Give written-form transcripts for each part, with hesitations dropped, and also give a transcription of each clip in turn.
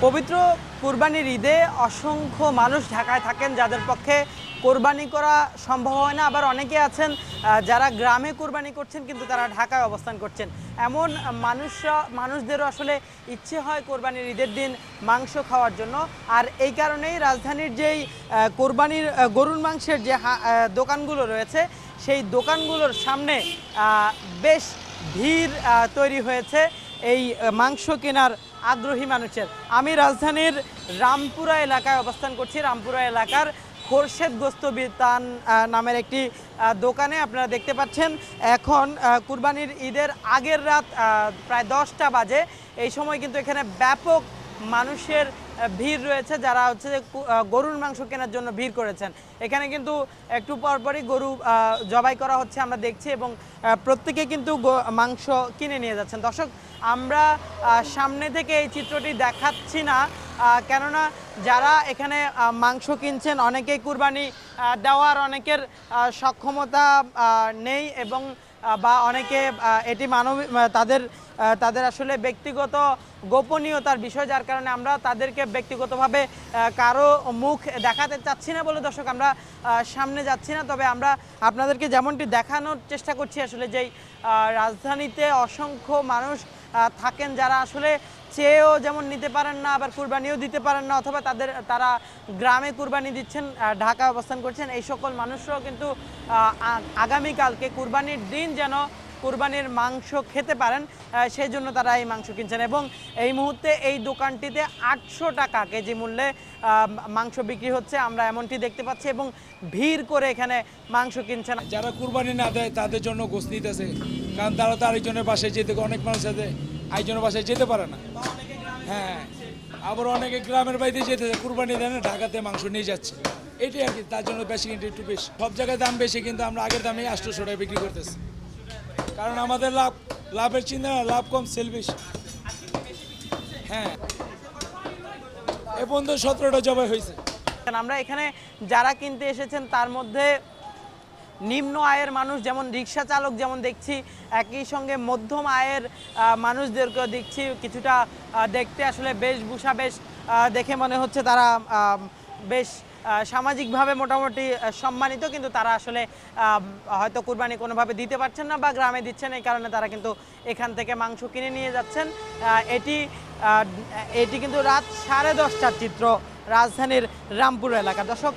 পবিত্র কুরবানির ঈদে অসংখ্য মানুষ ঢাকায় থাকেন, যাদের পক্ষে কোরবানি করা সম্ভব হয় না। আবার অনেকে আছেন যারা গ্রামে কোরবানি করছেন কিন্তু তারা ঢাকায় অবস্থান করছেন। এমন মানুষদেরও আসলে ইচ্ছে হয় কোরবানির ঈদের দিন মাংস খাওয়ার জন্য। আর এই কারণেই রাজধানীর যেই কোরবানির গরুর মাংসের যে দোকানগুলো রয়েছে, সেই দোকানগুলোর সামনে বেশ ভিড় তৈরি হয়েছে এই মাংস কেনার আগ্রহী মানুষের। আমি রাজধানীর রামপুরা এলাকায় অবস্থান করছি। রামপুরা এলাকার খোরশেদ গোস্ত বিতান নামের একটি দোকানে আপনারা দেখতে পাচ্ছেন এখন কুরবানির ঈদের আগের রাত প্রায় 10টা বাজে। এই সময় কিন্তু এখানে ব্যাপক মানুষের ভিড় রয়েছে, যারা হচ্ছে যে গরুর মাংস কেনার জন্য ভিড় করেছেন। এখানে কিন্তু একটু পরপরই গরু জবাই করা হচ্ছে আমরা দেখছি, এবং প্রত্যেকে কিন্তু মাংস কিনে নিয়ে যাচ্ছেন। দর্শক, আমরা সামনে থেকে এই চিত্রটি দেখাচ্ছি না, কেননা যারা এখানে মাংস কিনছেন অনেকেই কুরবানি দেওয়ার অনেকের সক্ষমতা নেই, এবং বা অনেকে এটি তাদের আসলে ব্যক্তিগত গোপনীয়তার বিষয়, যার কারণে আমরা তাদেরকে ব্যক্তিগতভাবে কারো মুখ দেখাতে চাচ্ছি না বলে দর্শক আমরা সামনে যাচ্ছি না। তবে আমরা আপনাদেরকে যেমনটি দেখানোর চেষ্টা করছি আসলে যেই রাজধানীতে অসংখ্য মানুষ থাকেন, যারা আসলে চেয়েও যেমন নিতে পারেন না, আবার কুরবানিও দিতে পারেন না, অথবা তারা গ্রামে কুরবানি দিচ্ছেন, ঢাকায় অবস্থান করছেন। এই সকল মানুষরাও কিন্তু আগামীকালকে কুরবানির দিন যেন কুরবানির মাংস খেতে পারেন সেই জন্য তারা এই মাংস কিনছেন। এবং এই মুহূর্তে এই দোকানটিতে 800 টাকা কেজি মূল্যে মাংস বিক্রি হচ্ছে, আমরা এমনটি দেখতে পাচ্ছি, এবং ভিড় করে এখানে মাংস কিনছেন। যারা কুরবানি না দেয় তাদের জন্য গোস্ত নিতেছে, কারণ তারা তো আরেকজনের বাসায় যেতে, অনেক মানুষ আছে আরেকজনের বাসায় যেতে পারে না। হ্যাঁ, আবার অনেকে গ্রামের বাড়িতে যেতেছে, কুরবানি দেয় না, ঢাকাতে মাংস নিয়ে যাচ্ছে। এটাই আর কি, তার জন্য বেশি কিন্তু একটু বেশি। সব জায়গায় দাম বেশি, কিন্তু আমরা আগের দামে 800 টাকায় বিক্রি করতেছি, কারণ আমাদের লাভের চিন্তা না, লাভ কম, সেল বেশি। হ্যাঁ, এ পর্যন্ত 17টা জবাই হয়েছে। আমরা এখানে যারা কিনতে এসেছেন তার মধ্যে নিম্ন আয়ের মানুষ, যেমন রিক্সা চালক যেমন দেখছি, একই সঙ্গে মধ্যম আয়ের মানুষদেরকেও দেখছি। কিছুটা দেখতে আসলে বেশভূষা বেশ দেখে মনে হচ্ছে তারা বেশ সামাজিকভাবে মোটামুটি সম্মানিত, কিন্তু তারা আসলে হয়তো কুরবানি কোনোভাবে দিতে পারছেন না বা গ্রামে দিচ্ছেন, এই কারণে তারা কিন্তু এখান থেকে মাংস কিনে নিয়ে যাচ্ছেন। এটি কিন্তু রাত 10:30টার চিত্র রাজধানীর রামপুর এলাকা। দর্শক,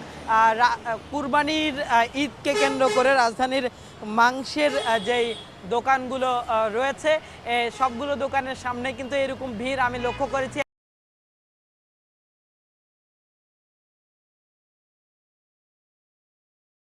কুরবানির ঈদকে কেন্দ্র করে রাজধানীর মাংসের যেই দোকানগুলো রয়েছে, সবগুলো দোকানের সামনে কিন্তু এরকম ভিড় আমি লক্ষ্য করেছি।